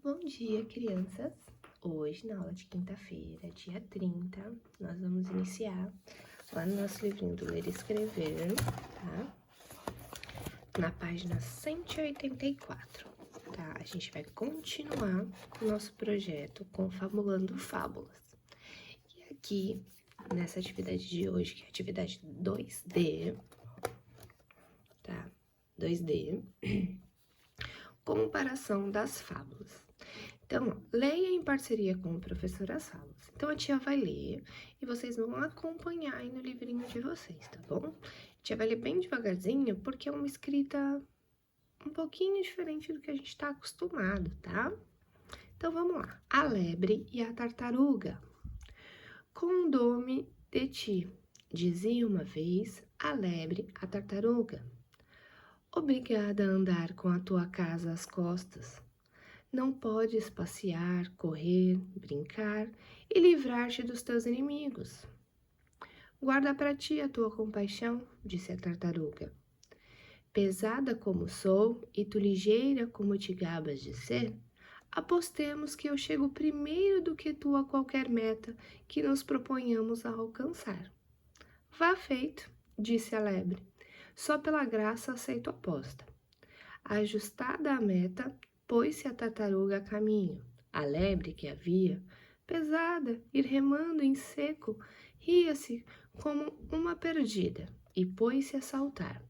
Bom dia, crianças! Hoje, na aula de quinta-feira, dia 30, nós vamos iniciar lá no nosso livrinho do Ler e Escrever, tá? Na página 184, tá? A gente vai continuar com o nosso projeto Confabulando Fábulas. E aqui, nessa atividade de hoje, que é a atividade 2D, tá? 2D, comparação das fábulas. Então, leia em parceria com o professor as fábulas. Então, a tia vai ler e vocês vão acompanhar aí no livrinho de vocês, tá bom? A tia vai ler bem devagarzinho, porque é uma escrita um pouquinho diferente do que a gente tá acostumado, tá? Então, vamos lá. A lebre e a tartaruga. Condome de ti, dizia uma vez a lebre à tartaruga. Obrigada a andar com a tua casa às costas. Não podes passear, correr, brincar e livrar-te dos teus inimigos. Guarda para ti a tua compaixão, disse a tartaruga. Pesada como sou e tu ligeira como te gabas de ser, apostemos que eu chego primeiro do que tu a qualquer meta que nos proponhamos a alcançar. Vá feito, disse a lebre. Só pela graça aceito a aposta. Ajustada a meta, pôs-se a tartaruga a caminho. A lebre que havia, pesada, ir remando em seco, ria-se como uma perdida e pôs-se a saltar,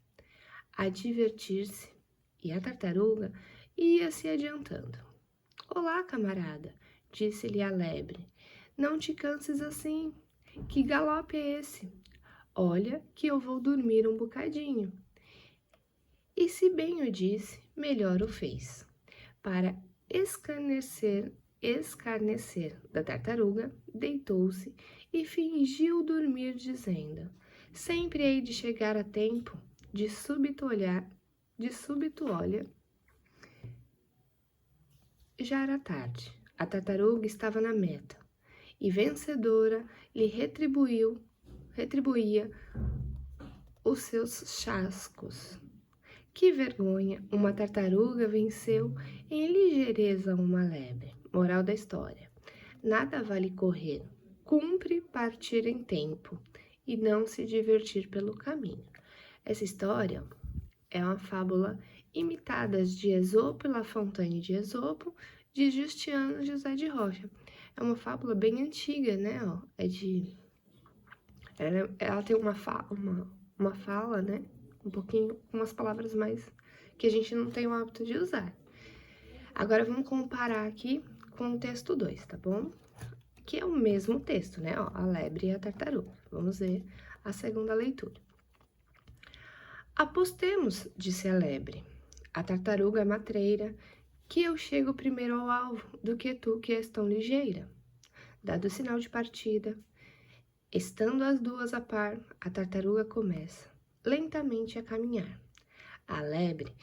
a divertir-se, e a tartaruga ia se adiantando. Olá, camarada, disse-lhe a lebre, não te canses assim. Que galope é esse? Olha que eu vou dormir um bocadinho. E se bem o disse, melhor o fez. Para escarnecer da tartaruga, deitou-se e fingiu dormir, dizendo: Sempre hei de chegar a tempo. De súbito olha, já era tarde. A tartaruga estava na meta e vencedora lhe retribuía os seus chascos. Que vergonha! Uma tartaruga venceu em ligeireza uma lebre. Moral da história: nada vale correr, cumpre partir em tempo e não se divertir pelo caminho. Essa história é uma fábula imitada de Esopo e La Fontaine de Esopo, de Justiano José de Rocha. É uma fábula bem antiga, né? Ela tem uma fala, né? Um pouquinho, umas palavras mais que a gente não tem o hábito de usar. Agora vamos comparar aqui com o texto 2, tá bom? Que é o mesmo texto, né? Ó, a lebre e a tartaruga. Vamos ver a segunda leitura. Apostemos, disse a lebre, a tartaruga matreira, que eu chego primeiro ao alvo do que tu que és tão ligeira. Dado o sinal de partida, estando as duas a par, a tartaruga começa lentamente a caminhar. A lebre,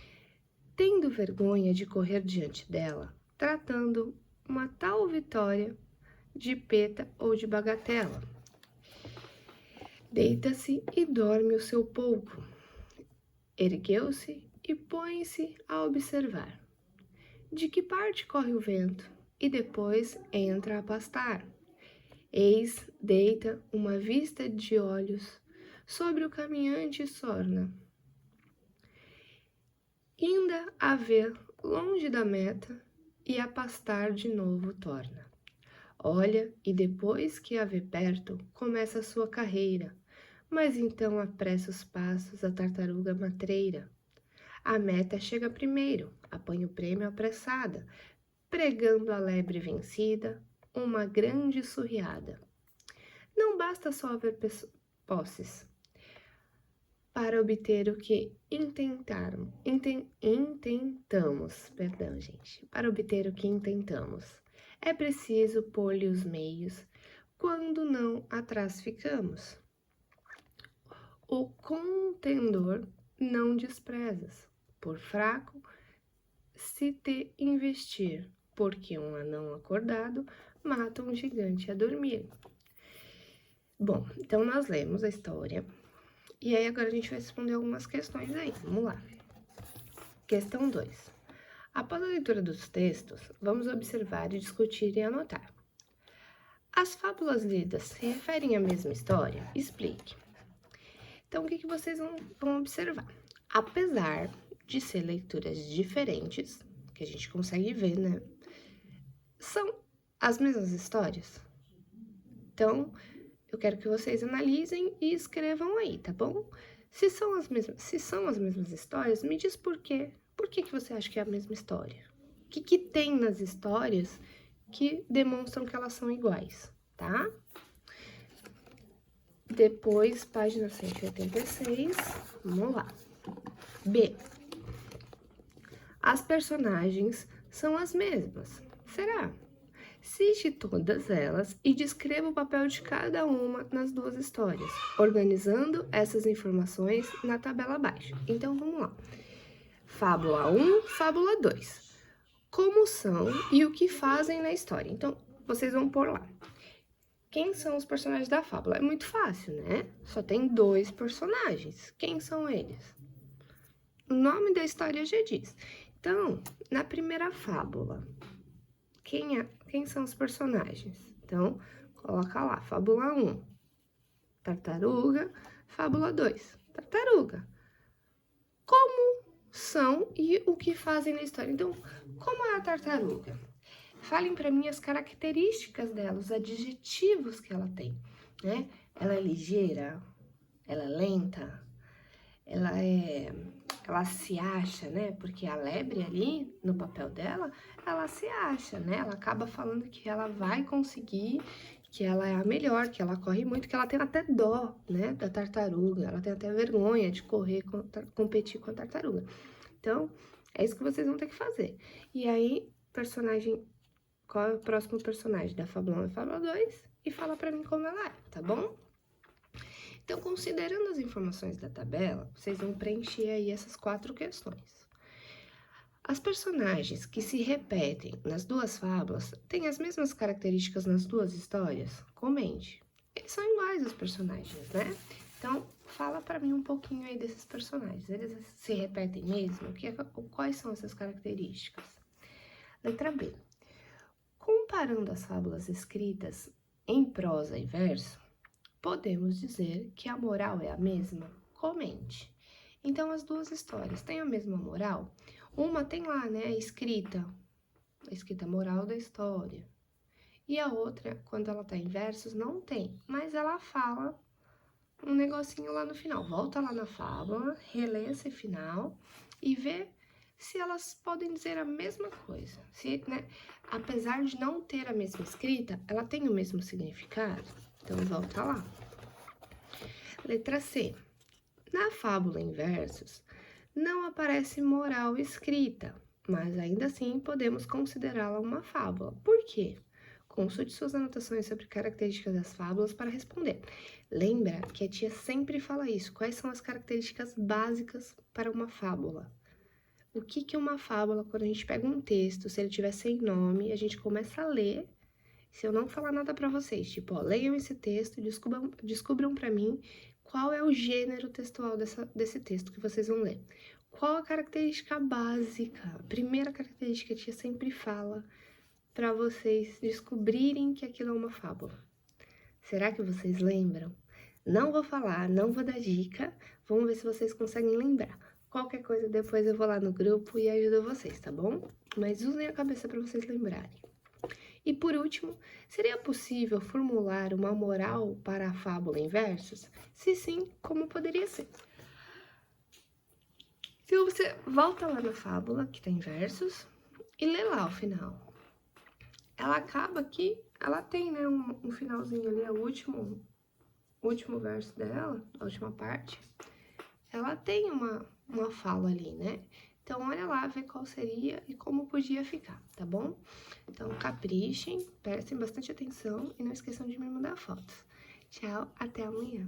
tendo vergonha de correr diante dela, tratando uma tal vitória de peta ou de bagatela. Deita-se e dorme o seu pouco. Ergueu-se e põe-se a observar. De que parte corre o vento? E depois entra a pastar. Eis deita uma vista de olhos sobre o caminhante sorna. Inda a ver longe da meta e a pastar de novo torna. Olha, e depois que a vê perto, começa a sua carreira, mas então apressa os passos a tartaruga matreira. A meta chega primeiro, apanha o prêmio apressada, pregando a lebre vencida, uma grande surriada. Não basta só haver posses para obter o que para obter o que intentamos. É preciso pôr-lhe os meios, quando não atrás ficamos. O contendor não desprezas, por fraco se te investir, porque um anão acordado mata um gigante a dormir. Bom, então nós lemos a história. E aí agora a gente vai responder algumas questões aí. Vamos lá. Questão 2. Após a leitura dos textos, vamos observar e discutir e anotar. As fábulas lidas se referem à mesma história? Explique. Então, o que vocês vão observar? Apesar de ser leituras diferentes, que a gente consegue ver, né? São as mesmas histórias? Então, eu quero que vocês analisem e escrevam aí, tá bom? Se são as mesmas histórias, me diz por quê. Por que você acha que é a mesma história? O que tem nas histórias que demonstram que elas são iguais, tá? Depois, página 186, vamos lá. B. As personagens são as mesmas. Será? Cite todas elas e descreva o papel de cada uma nas duas histórias, organizando essas informações na tabela abaixo. Então, vamos lá. Fábula 1, Fábula 2. Como são e o que fazem na história? Então, vocês vão pôr lá. Quem são os personagens da fábula? É muito fácil, né? Só tem 2 personagens. Quem são eles? O nome da história já diz. Então, na primeira fábula, quem são os personagens? Então, coloca lá, fábula 1, tartaruga, fábula 2, tartaruga. Como são e o que fazem na história? Então, como é a tartaruga? Falem para mim as características dela, os adjetivos que ela tem, né? Ela é ligeira, ela é lenta, ela se acha, né? Porque a lebre ali, no papel dela, ela se acha, né? Ela acaba falando que ela vai conseguir, que ela é a melhor, que ela corre muito, que ela tem até dó, né? Da tartaruga, ela tem até vergonha de correr, competir com a tartaruga. Então, é isso que vocês vão ter que fazer. E aí, qual é o próximo personagem da fábula 1 e fábula 2? E fala pra mim como ela é, tá bom? Então, considerando as informações da tabela, vocês vão preencher aí essas 4 questões. As personagens que se repetem nas duas fábulas têm as mesmas características nas duas histórias? Comente. Eles são iguais os personagens, né? Então, fala para mim um pouquinho aí desses personagens. Eles se repetem mesmo? Quais são essas características? Letra B. Comparando as fábulas escritas em prosa e verso, podemos dizer que a moral é a mesma? Comente. Então, as duas histórias têm a mesma moral? Uma tem lá, né, a escrita moral da história. E a outra, quando ela tá em versos, não tem. Mas ela fala um negocinho lá no final. Volta lá na fábula, relê esse final e vê se elas podem dizer a mesma coisa. Se, né, apesar de não ter a mesma escrita, ela tem o mesmo significado. Então, volta lá. Letra C. Na fábula em versos, não aparece moral escrita, mas ainda assim podemos considerá-la uma fábula. Por quê? Consulte suas anotações sobre características das fábulas para responder. Lembra que a tia sempre fala isso. Quais são as características básicas para uma fábula? O que é uma fábula? Quando a gente pega um texto, se ele tiver sem nome, a gente começa a ler. Se eu não falar nada para vocês, tipo, ó, leiam esse texto, descubram para mim qual é o gênero textual desse texto que vocês vão ler. Qual a característica básica? A primeira característica que a tia sempre fala para vocês descobrirem que aquilo é uma fábula. Será que vocês lembram? Não vou falar, não vou dar dica. Vamos ver se vocês conseguem lembrar. Qualquer coisa depois eu vou lá no grupo e ajudo vocês, tá bom? Mas usem a cabeça para vocês lembrarem. E por último, seria possível formular uma moral para a fábula em versos? Se sim, como poderia ser? Então você volta lá na fábula, que tem versos, e lê lá o final. Ela acaba aqui, ela tem, né, um finalzinho ali, é o último verso dela, a última parte. Ela tem uma fala ali, né? Então, olha lá, vê qual seria e como podia ficar, tá bom? Então, caprichem, prestem bastante atenção e não esqueçam de me mandar fotos. Tchau, até amanhã.